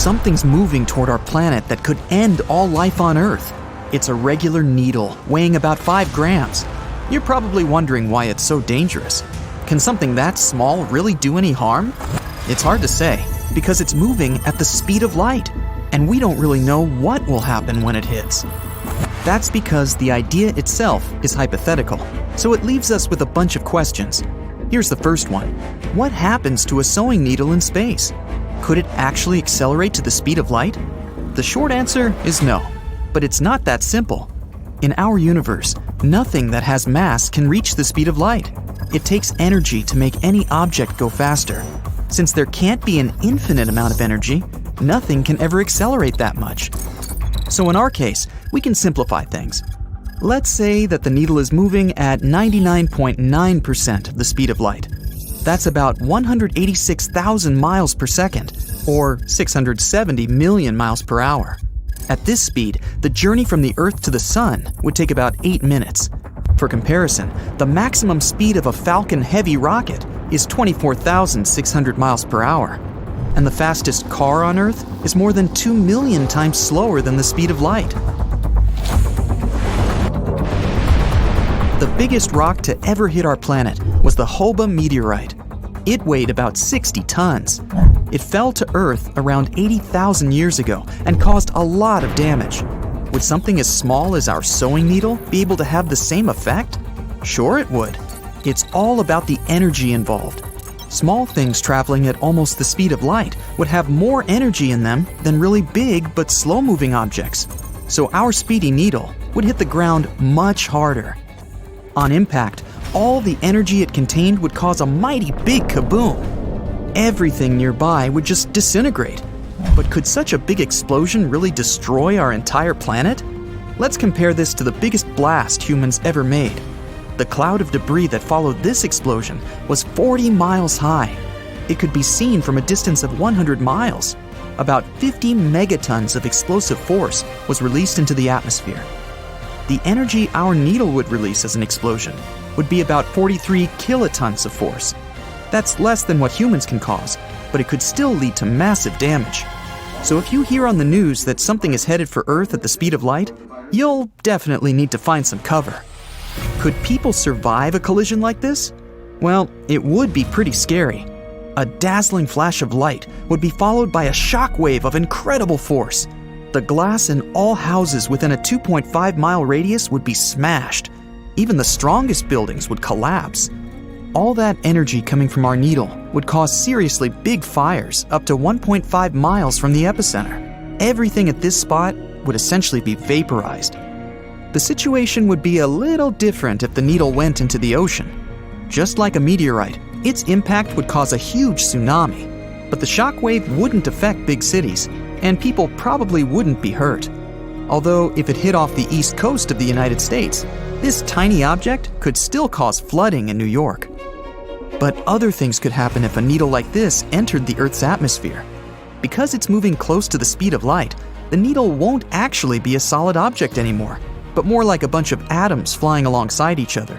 Something's moving toward our planet that could end all life on Earth. It's a regular needle, weighing about 5 grams. You're probably wondering why it's so dangerous. Can something that small really do any harm? It's hard to say, because it's moving at the speed of light, and we don't really know what will happen when it hits. That's because the idea itself is hypothetical, so it leaves us with a bunch of questions. Here's the first one. What happens to a sewing needle in space? Could it actually accelerate to the speed of light? The short answer is no, but it's not that simple. In our universe, nothing that has mass can reach the speed of light. It takes energy to make any object go faster. Since there can't be an infinite amount of energy, nothing can ever accelerate that much. So in our case, we can simplify things. Let's say that the needle is moving at 99.9% of the speed of light. That's about 186,000 miles per second, or 670 million miles per hour. At this speed, the journey from the Earth to the Sun would take about 8 minutes. For comparison, the maximum speed of a Falcon Heavy rocket is 24,600 miles per hour. And the fastest car on Earth is more than 2 million times slower than the speed of light. The biggest rock to ever hit our planet was the Halleys meteorite. It weighed about 60 tons. It fell to Earth around 80,000 years ago and caused a lot of damage. Would something as small as our sewing needle be able to have the same effect? Sure it would. It's all about the energy involved. Small things traveling at almost the speed of light would have more energy in them than really big but slow-moving objects. So our speedy needle would hit the ground much harder. On impact, all the energy it contained would cause a mighty big kaboom. Everything nearby would just disintegrate. But could such a big explosion really destroy our entire planet? Let's compare this to the biggest blast humans ever made. The cloud of debris that followed this explosion was 40 miles high. It could be seen from a distance of 100 miles. About 50 megatons of explosive force was released into the atmosphere. The energy our needle would release as an explosion would be about 43 kilotons of force. That's less than what humans can cause, but it could still lead to massive damage. So if you hear on the news that something is headed for Earth at the speed of light, you'll definitely need to find some cover. Could people survive a collision like this? Well, it would be pretty scary. A dazzling flash of light would be followed by a shockwave of incredible force. The glass in all houses within a 2.5-mile radius would be smashed. Even the strongest buildings would collapse. All that energy coming from our needle would cause seriously big fires up to 1.5 miles from the epicenter. Everything at this spot would essentially be vaporized. The situation would be a little different if the needle went into the ocean. Just like a meteorite, its impact would cause a huge tsunami. But the shockwave wouldn't affect big cities, and people probably wouldn't be hurt. Although if it hit off the east coast of the United States, this tiny object could still cause flooding in New York. But other things could happen if a needle like this entered the Earth's atmosphere. Because it's moving close to the speed of light, the needle won't actually be a solid object anymore, but more like a bunch of atoms flying alongside each other.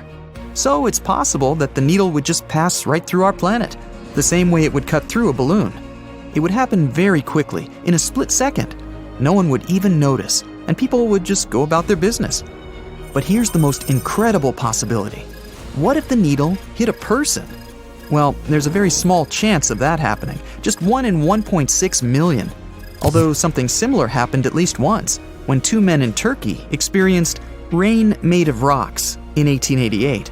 So it's possible that the needle would just pass right through our planet, the same way it would cut through a balloon. It would happen very quickly, in a split second. No one would even notice, and people would just go about their business. But here's the most incredible possibility. What if the needle hit a person? Well, there's a very small chance of that happening, just 1 in 1.6 million. Although something similar happened at least once, when 2 men in Turkey experienced rain made of rocks in 1888.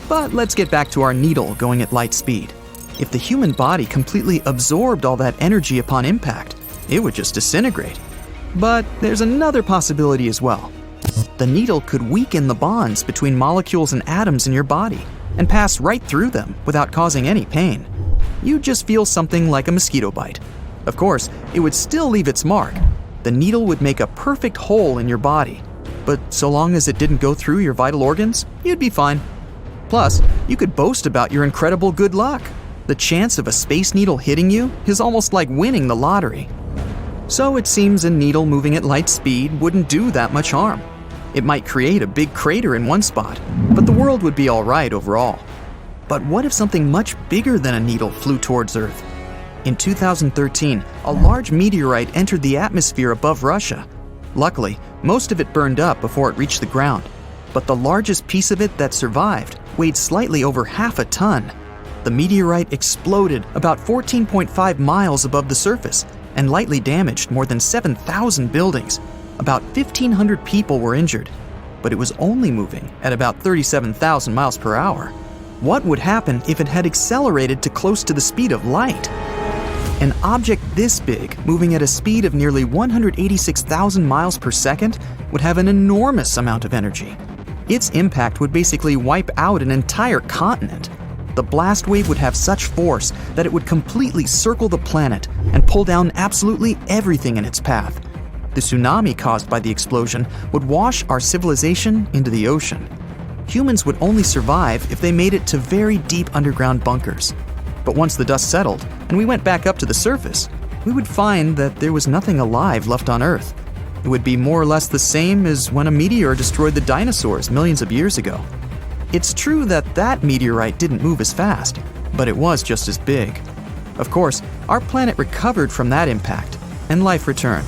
But let's get back to our needle going at light speed. If the human body completely absorbed all that energy upon impact, it would just disintegrate. But there's another possibility as well. The needle could weaken the bonds between molecules and atoms in your body and pass right through them without causing any pain. You'd just feel something like a mosquito bite. Of course, it would still leave its mark. The needle would make a perfect hole in your body. But so long as it didn't go through your vital organs, you'd be fine. Plus, you could boast about your incredible good luck. The chance of a space needle hitting you is almost like winning the lottery. So it seems a needle moving at light speed wouldn't do that much harm. It might create a big crater in one spot, but the world would be all right overall. But what if something much bigger than a needle flew towards Earth? In 2013, a large meteorite entered the atmosphere above Russia. Luckily, most of it burned up before it reached the ground, but the largest piece of it that survived weighed slightly over half a ton. The meteorite exploded about 14.5 miles above the surface and lightly damaged more than 7,000 buildings. About 1,500 people were injured, but it was only moving at about 37,000 miles per hour. What would happen if it had accelerated to close to the speed of light? An object this big, moving at a speed of nearly 186,000 miles per second, would have an enormous amount of energy. Its impact would basically wipe out an entire continent. The blast wave would have such force that it would completely circle the planet and pull down absolutely everything in its path. The tsunami caused by the explosion would wash our civilization into the ocean. Humans would only survive if they made it to very deep underground bunkers. But once the dust settled and we went back up to the surface, we would find that there was nothing alive left on Earth. It would be more or less the same as when a meteor destroyed the dinosaurs millions of years ago. It's true that that meteorite didn't move as fast, but it was just as big. Of course, our planet recovered from that impact, and life returned.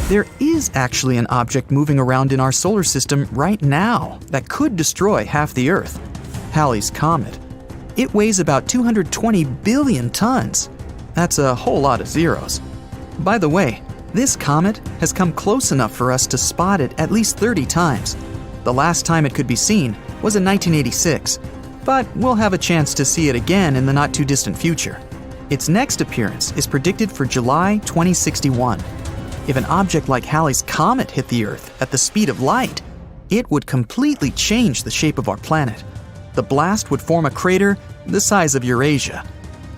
There is actually an object moving around in our solar system right now that could destroy half the Earth: Halleys Comet. It weighs about 220 billion tons. That's a whole lot of zeros. By the way, this comet has come close enough for us to spot it at least 30 times. The last time it could be seen was in 1986, but we'll have a chance to see it again in the not-too-distant future. Its next appearance is predicted for July 2061. If an object like Halleys Comet hit the Earth at the speed of light, it would completely change the shape of our planet. The blast would form a crater the size of Eurasia.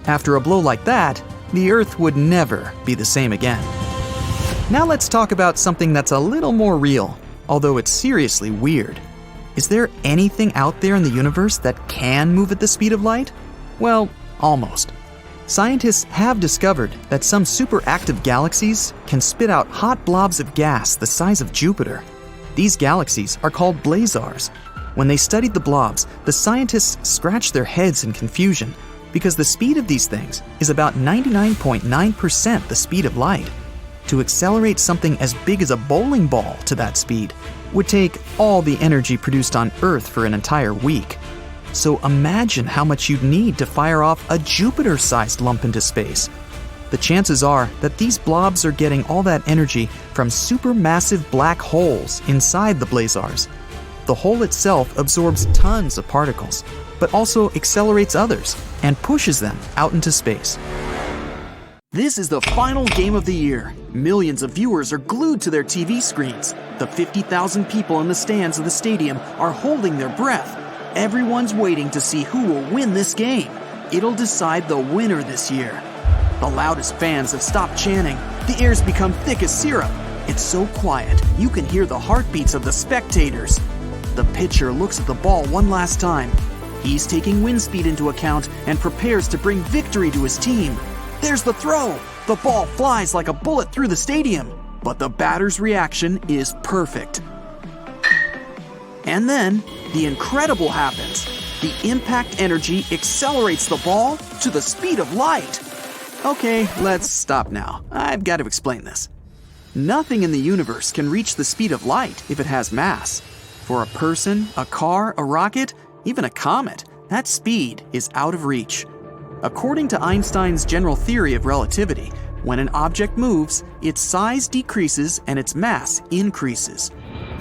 After a blow like that, the Earth would never be the same again. Now let's talk about something that's a little more real, although it's seriously weird. Is there anything out there in the universe that can move at the speed of light? Well, almost. Scientists have discovered that some superactive galaxies can spit out hot blobs of gas the size of Jupiter. These galaxies are called Blazars. When they studied the blobs, the scientists scratched their heads in confusion because the speed of these things is about 99.9% the speed of light. To accelerate something as big as a bowling ball to that speed would take all the energy produced on Earth for an entire week. So imagine how much you'd need to fire off a Jupiter-sized lump into space. The chances are that these blobs are getting all that energy from supermassive black holes inside the Blazars. The hole itself absorbs tons of particles, but also accelerates others and pushes them out into space. This is the final game of the year. Millions of viewers are glued to their TV screens. The 50,000 people in the stands of the stadium are holding their breath. Everyone's waiting to see who will win this game. It'll decide the winner this year. The loudest fans have stopped chanting. The air's become thick as syrup. It's so quiet, you can hear the heartbeats of the spectators. The pitcher looks at the ball one last time. He's taking wind speed into account and prepares to bring victory to his team. There's the throw! The ball flies like a bullet through the stadium, but the batter's reaction is perfect. And then, the incredible happens. The impact energy accelerates the ball to the speed of light. Okay, let's stop now. I've got to explain this. Nothing in the universe can reach the speed of light if it has mass. For a person, a car, a rocket, even a comet, that speed is out of reach. According to Einstein's general theory of relativity, when an object moves, its size decreases and its mass increases.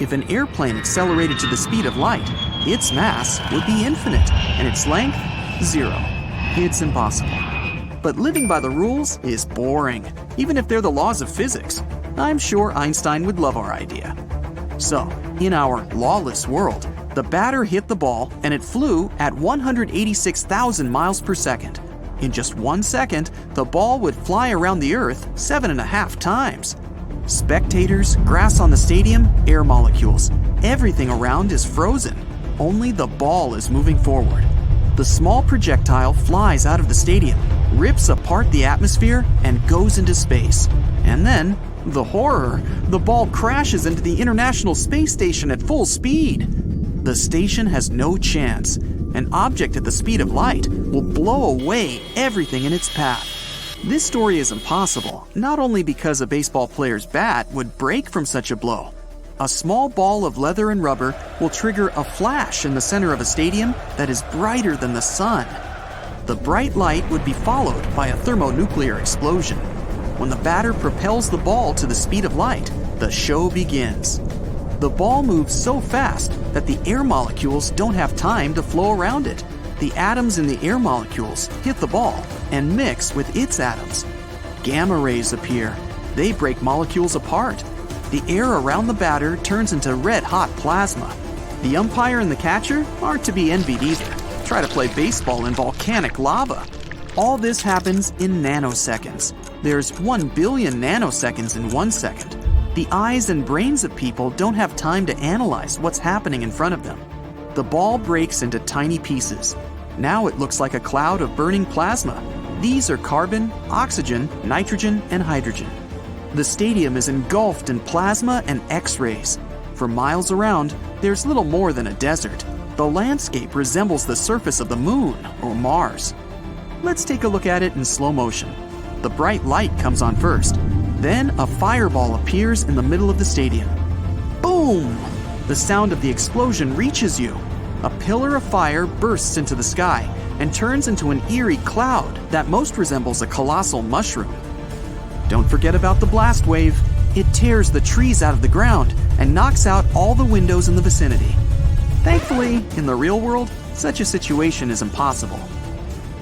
If an airplane accelerated to the speed of light, its mass would be infinite and its length, 0. It's impossible. But living by the rules is boring, even if they're the laws of physics. I'm sure Einstein would love our idea. So, in our lawless world, the batter hit the ball and it flew at 186,000 miles per second. In just 1 second, the ball would fly around the Earth 7.5 times. Spectators, grass on the stadium, air molecules. Everything around is frozen. Only the ball is moving forward. The small projectile flies out of the stadium, rips apart the atmosphere, and goes into space. And then, the horror, the ball crashes into the International Space Station at full speed. The station has no chance. An object at the speed of light will blow away everything in its path. This story is impossible, not only because a baseball player's bat would break from such a blow. A small ball of leather and rubber will trigger a flash in the center of a stadium that is brighter than the sun. The bright light would be followed by a thermonuclear explosion. When the batter propels the ball to the speed of light, the show begins. The ball moves so fast that the air molecules don't have time to flow around it. The atoms in the air molecules hit the ball and mix with its atoms. Gamma rays appear. They break molecules apart. The air around the batter turns into red-hot plasma. The umpire and the catcher aren't to be envied either. Try to play baseball in volcanic lava. All this happens in nanoseconds. There's 1 billion nanoseconds in 1 second. The eyes and brains of people don't have time to analyze what's happening in front of them. The ball breaks into tiny pieces. Now it looks like a cloud of burning plasma. These are carbon, oxygen, nitrogen, and hydrogen. The stadium is engulfed in plasma and X-rays. For miles around, there's little more than a desert. The landscape resembles the surface of the moon or Mars. Let's take a look at it in slow motion. The bright light comes on first. Then a fireball appears in the middle of the stadium. Boom! The sound of the explosion reaches you. A pillar of fire bursts into the sky and turns into an eerie cloud that most resembles a colossal mushroom. Don't forget about the blast wave. It tears the trees out of the ground and knocks out all the windows in the vicinity. Thankfully, in the real world, such a situation is impossible.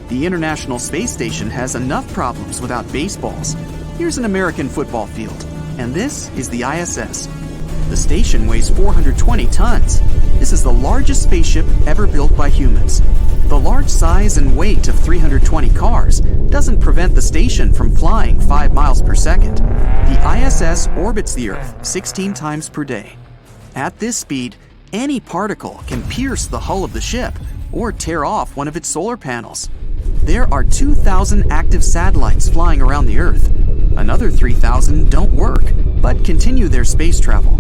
The International Space Station has enough problems without baseballs. Here's an American football field, and this is the ISS. The station weighs 420 tons. This is the largest spaceship ever built by humans. The large size and weight of 320 cars doesn't prevent the station from flying 5 miles per second. The ISS orbits the Earth 16 times per day. At this speed, any particle can pierce the hull of the ship or tear off one of its solar panels. There are 2,000 active satellites flying around the Earth. Another 3,000 don't work, but continue their space travel.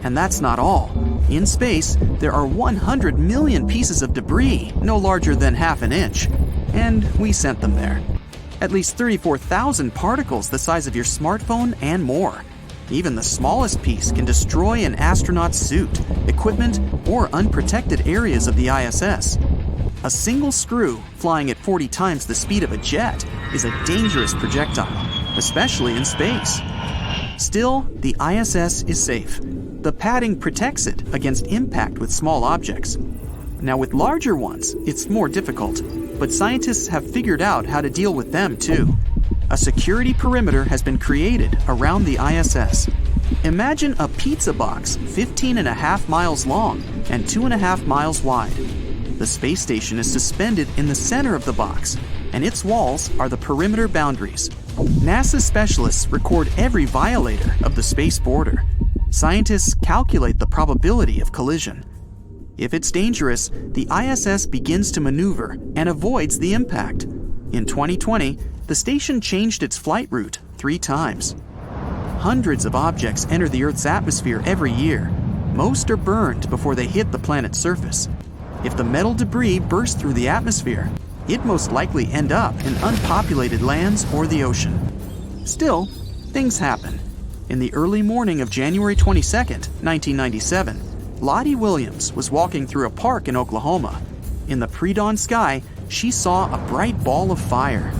And that's not all. In space, there are 100 million pieces of debris no larger than half an inch. And we sent them there. At least 34,000 particles the size of your smartphone and more. Even the smallest piece can destroy an astronaut's suit, equipment, or unprotected areas of the ISS. A single screw flying at 40 times the speed of a jet is a dangerous projectile, especially in space. Still, the ISS is safe. The padding protects it against impact with small objects. Now with larger ones, it's more difficult, but scientists have figured out how to deal with them too. A security perimeter has been created around the ISS. Imagine a pizza box 15.5 miles long and 2.5 miles wide. The space station is suspended in the center of the box, and its walls are the perimeter boundaries. NASA specialists record every violator of the space border. Scientists calculate the probability of collision. If it's dangerous, the ISS begins to maneuver and avoids the impact. In 2020, the station changed its flight route 3 times. Hundreds of objects enter the Earth's atmosphere every year. Most are burned before they hit the planet's surface. If the metal debris bursts through the atmosphere, it most likely end up in unpopulated lands or the ocean. Still, things happen. In the early morning of January 22, 1997, Lottie Williams was walking through a park in Oklahoma. In the pre-dawn sky, she saw a bright ball of fire.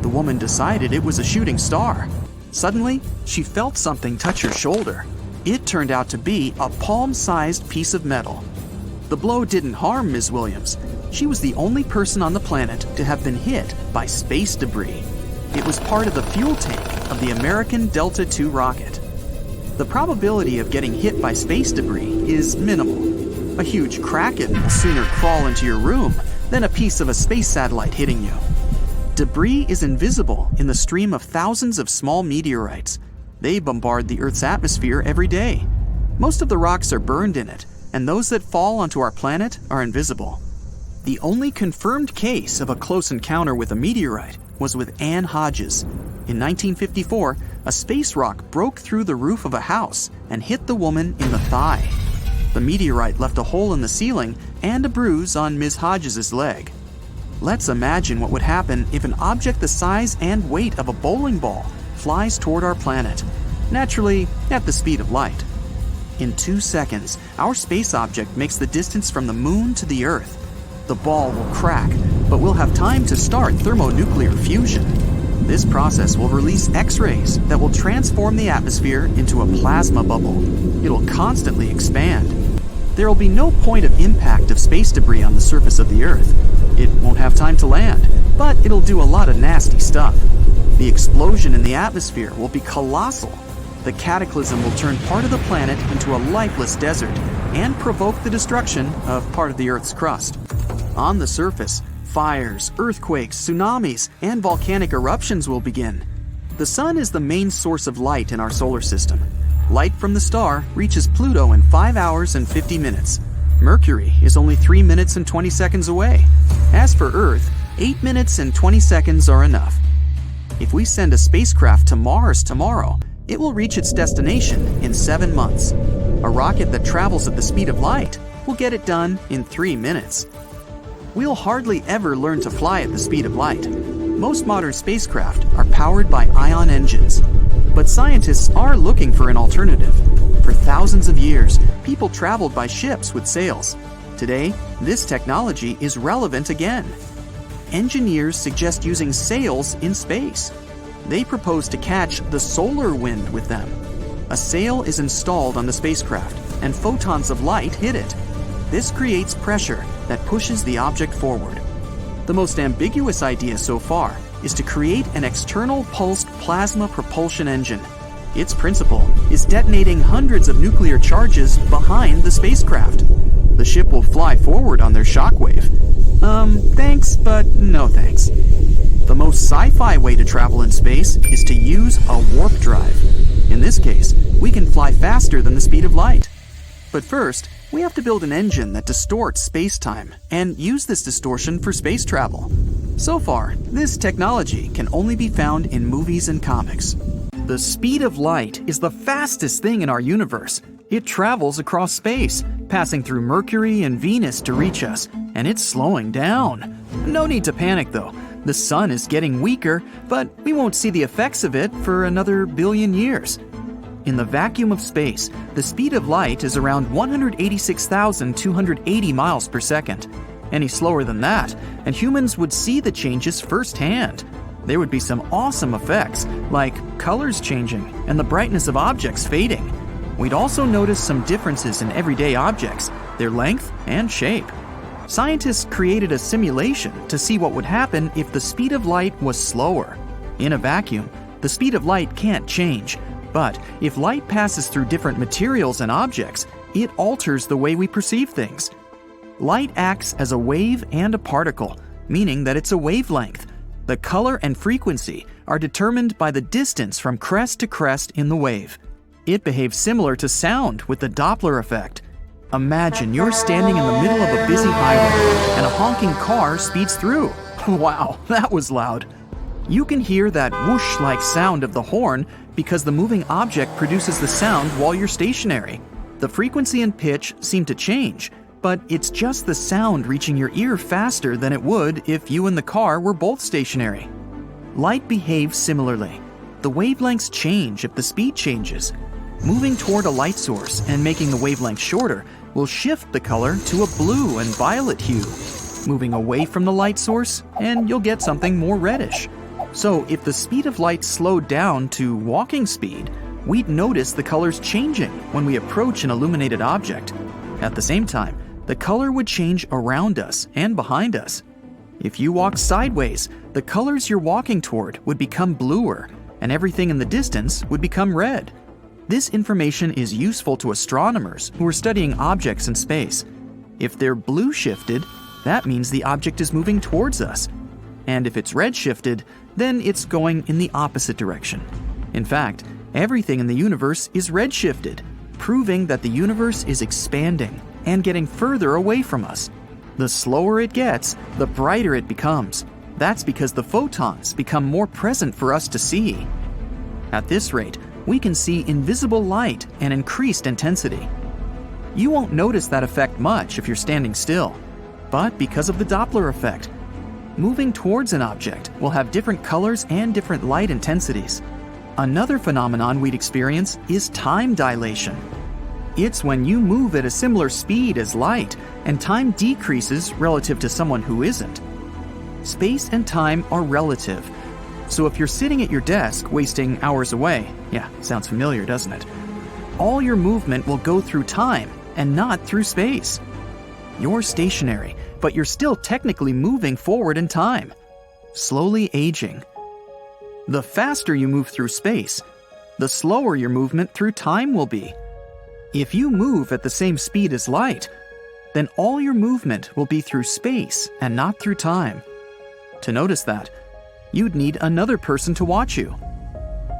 The woman decided it was a shooting star. Suddenly, she felt something touch her shoulder. It turned out to be a palm-sized piece of metal. The blow didn't harm Ms. Williams. She was the only person on the planet to have been hit by space debris. It was part of the fuel tank of the American Delta II rocket. The probability of getting hit by space debris is minimal. A huge kraken will sooner crawl into your room than a piece of a space satellite hitting you. Debris is invisible in the stream of thousands of small meteorites. They bombard the Earth's atmosphere every day. Most of the rocks are burned in it, and those that fall onto our planet are invisible. The only confirmed case of a close encounter with a meteorite was with Ann Hodges. In 1954, a space rock broke through the roof of a house and hit the woman in the thigh. The meteorite left a hole in the ceiling and a bruise on Ms. Hodges' leg. Let's imagine what would happen if an object the size and weight of a bowling ball flies toward our planet, naturally at the speed of light. In 2 seconds, our space object makes the distance from the moon to the Earth. The ball will crack, but we'll have time to start thermonuclear fusion. This process will release X-rays that will transform the atmosphere into a plasma bubble. It'll constantly expand. There will be no point of impact of space debris on the surface of the Earth. It won't have time to land, but it'll do a lot of nasty stuff. The explosion in the atmosphere will be colossal. The cataclysm will turn part of the planet into a lifeless desert and provoke the destruction of part of the Earth's crust. On the surface, fires, earthquakes, tsunamis, and volcanic eruptions will begin. The sun is the main source of light in our solar system. Light from the star reaches Pluto in 5 hours and 50 minutes. Mercury is only 3 minutes and 20 seconds away. As for Earth, 8 minutes and 20 seconds are enough. If we send a spacecraft to Mars tomorrow, it will reach its destination in 7 months. A rocket that travels at the speed of light will get it done in 3 minutes. We'll hardly ever learn to fly at the speed of light. Most modern spacecraft are powered by ion engines. But scientists are looking for an alternative. For thousands of years, people traveled by ships with sails. Today, this technology is relevant again. Engineers suggest using sails in space. They propose to catch the solar wind with them. A sail is installed on the spacecraft, and photons of light hit it. This creates pressure that pushes the object forward. The most ambiguous idea so far is to create an external pulsed plasma propulsion engine. Its principle is detonating hundreds of nuclear charges behind the spacecraft. The ship will fly forward on their shockwave. Thanks, but no thanks. The most sci-fi way to travel in space is to use a warp drive. In this case, we can fly faster than the speed of light. But first, we have to build an engine that distorts space-time and use this distortion for space travel. So far, this technology can only be found in movies and comics. The speed of light is the fastest thing in our universe. It travels across space, passing through Mercury and Venus to reach us, and it's slowing down. No need to panic though. The sun is getting weaker, but we won't see the effects of it for another billion years. In the vacuum of space, the speed of light is around 186,280 miles per second. Any slower than that, and humans would see the changes firsthand. There would be some awesome effects, like colors changing and the brightness of objects fading. We'd also notice some differences in everyday objects, their length and shape. Scientists created a simulation to see what would happen if the speed of light was slower. In a vacuum, the speed of light can't change, but if light passes through different materials and objects, it alters the way we perceive things. Light acts as a wave and a particle, meaning that it's a wavelength. The color and frequency are determined by the distance from crest to crest in the wave. It behaves similar to sound with the Doppler effect. Imagine you're standing in the middle of a busy highway and a honking car speeds through. Wow, that was loud. You can hear that whoosh-like sound of the horn because the moving object produces the sound while you're stationary. The frequency and pitch seem to change, but it's just the sound reaching your ear faster than it would if you and the car were both stationary. Light behaves similarly. The wavelengths change if the speed changes. Moving toward a light source and making the wavelength shorter will shift the color to a blue and violet hue. Moving away from the light source, and you'll get something more reddish. So if the speed of light slowed down to walking speed, we'd notice the colors changing when we approach an illuminated object. At the same time, the color would change around us and behind us. If you walk sideways, the colors you're walking toward would become bluer, and everything in the distance would become red. This information is useful to astronomers who are studying objects in space. If they're blue shifted, that means the object is moving towards us. And if it's red shifted, then it's going in the opposite direction. In fact, everything in the universe is red shifted, proving that the universe is expanding and getting further away from us. The slower it gets, the brighter it becomes. That's because the photons become more present for us to see. At this rate, we can see invisible light and increased intensity. You won't notice that effect much if you're standing still, but because of the Doppler effect. Moving towards an object will have different colors and different light intensities. Another phenomenon we'd experience is time dilation. It's when you move at a similar speed as light and time decreases relative to someone who isn't. Space and time are relative. So if you're sitting at your desk wasting hours away, yeah, sounds familiar, doesn't it? All your movement will go through time and not through space. You're stationary, but you're still technically moving forward in time, slowly aging. The faster you move through space, the slower your movement through time will be. If you move at the same speed as light, then all your movement will be through space and not through time. To notice that, you'd need another person to watch you.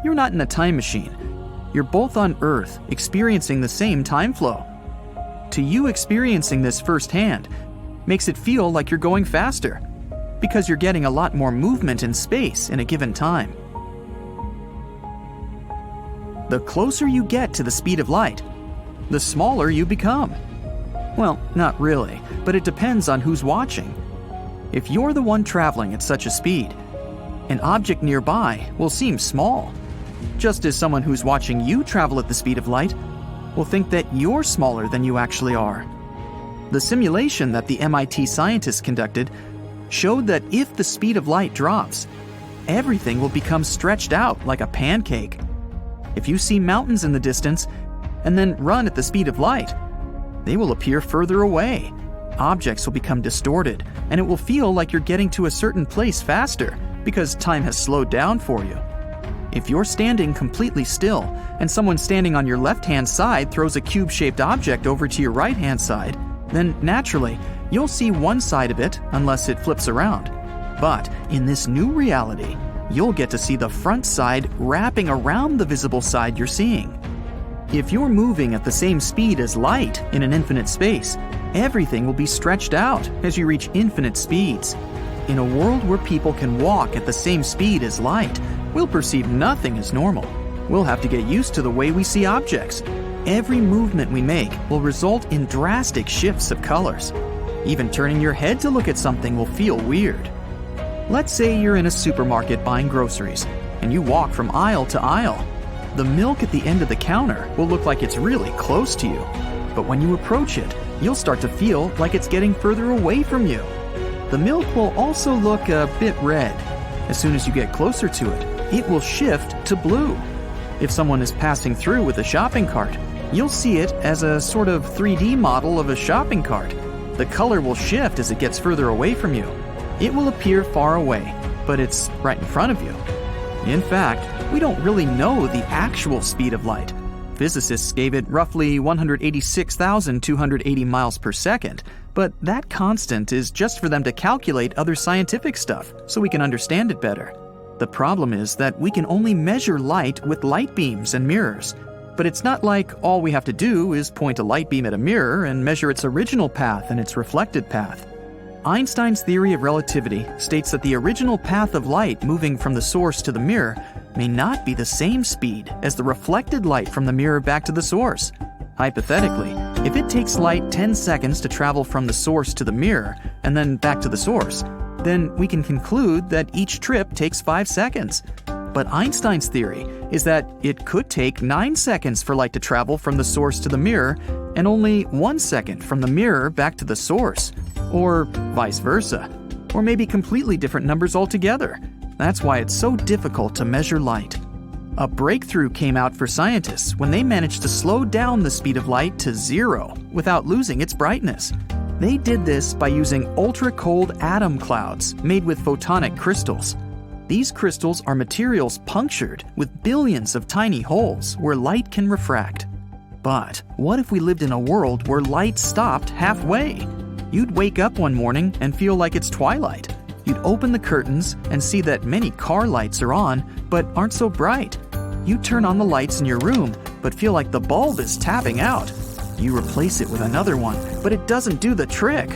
You're not in a time machine. You're both on Earth experiencing the same time flow. To you, experiencing this firsthand makes it feel like you're going faster, because you're getting a lot more movement in space in a given time. The closer you get to the speed of light, the smaller you become. Well, not really, but it depends on who's watching. If you're the one traveling at such a speed, an object nearby will seem small, just as someone who's watching you travel at the speed of light will think that you're smaller than you actually are. The simulation that the MIT scientists conducted showed that if the speed of light drops, everything will become stretched out like a pancake. If you see mountains in the distance and then run at the speed of light, they will appear further away. Objects will become distorted, and it will feel like you're getting to a certain place faster because time has slowed down for you. If you're standing completely still and someone standing on your left-hand side throws a cube-shaped object over to your right-hand side, then naturally, you'll see one side of it unless it flips around. But in this new reality, you'll get to see the front side wrapping around the visible side you're seeing. If you're moving at the same speed as light in an infinite space, everything will be stretched out as you reach infinite speeds. In a world where people can walk at the same speed as light, we'll perceive nothing as normal. We'll have to get used to the way we see objects. Every movement we make will result in drastic shifts of colors. Even turning your head to look at something will feel weird. Let's say you're in a supermarket buying groceries, and you walk from aisle to aisle. The milk at the end of the counter will look like it's really close to you. But when you approach it, you'll start to feel like it's getting further away from you. The milk will also look a bit red. As soon as you get closer to it, it will shift to blue. If someone is passing through with a shopping cart, you'll see it as a sort of 3D model of a shopping cart. The color will shift as it gets further away from you. It will appear far away, but it's right in front of you. In fact, we don't really know the actual speed of light. Physicists gave it roughly 186,280 miles per second, but that constant is just for them to calculate other scientific stuff so we can understand it better. The problem is that we can only measure light with light beams and mirrors. But it's not like all we have to do is point a light beam at a mirror and measure its original path and its reflected path. Einstein's theory of relativity states that the original path of light moving from the source to the mirror may not be the same speed as the reflected light from the mirror back to the source. Hypothetically, if it takes light 10 seconds to travel from the source to the mirror and then back to the source, then we can conclude that each trip takes 5 seconds. But Einstein's theory is that it could take 9 seconds for light to travel from the source to the mirror and only 1 second from the mirror back to the source, or vice versa, or maybe completely different numbers altogether. That's why it's so difficult to measure light. A breakthrough came out for scientists when they managed to slow down the speed of light to 0 without losing its brightness. They did this by using ultra-cold atom clouds made with photonic crystals. These crystals are materials punctured with billions of tiny holes where light can refract. But what if we lived in a world where light stopped halfway? You'd wake up one morning and feel like it's twilight. You'd open the curtains and see that many car lights are on, but aren't so bright. You turn on the lights in your room, but feel like the bulb is tapping out. You replace it with another one, but it doesn't do the trick.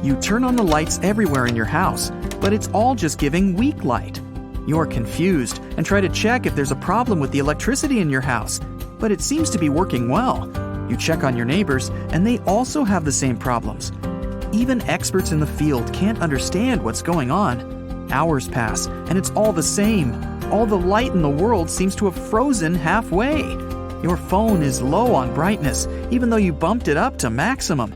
You turn on the lights everywhere in your house, but it's all just giving weak light. You're confused and try to check if there's a problem with the electricity in your house, but it seems to be working well. You check on your neighbors, and they also have the same problems. Even experts in the field can't understand what's going on. Hours pass, and it's all the same. All the light in the world seems to have frozen halfway. Your phone is low on brightness, even though you bumped it up to maximum.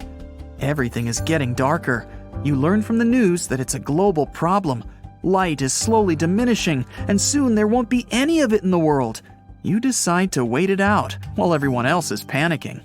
Everything is getting darker. You learn from the news that it's a global problem. Light is slowly diminishing, and soon there won't be any of it in the world. You decide to wait it out while everyone else is panicking.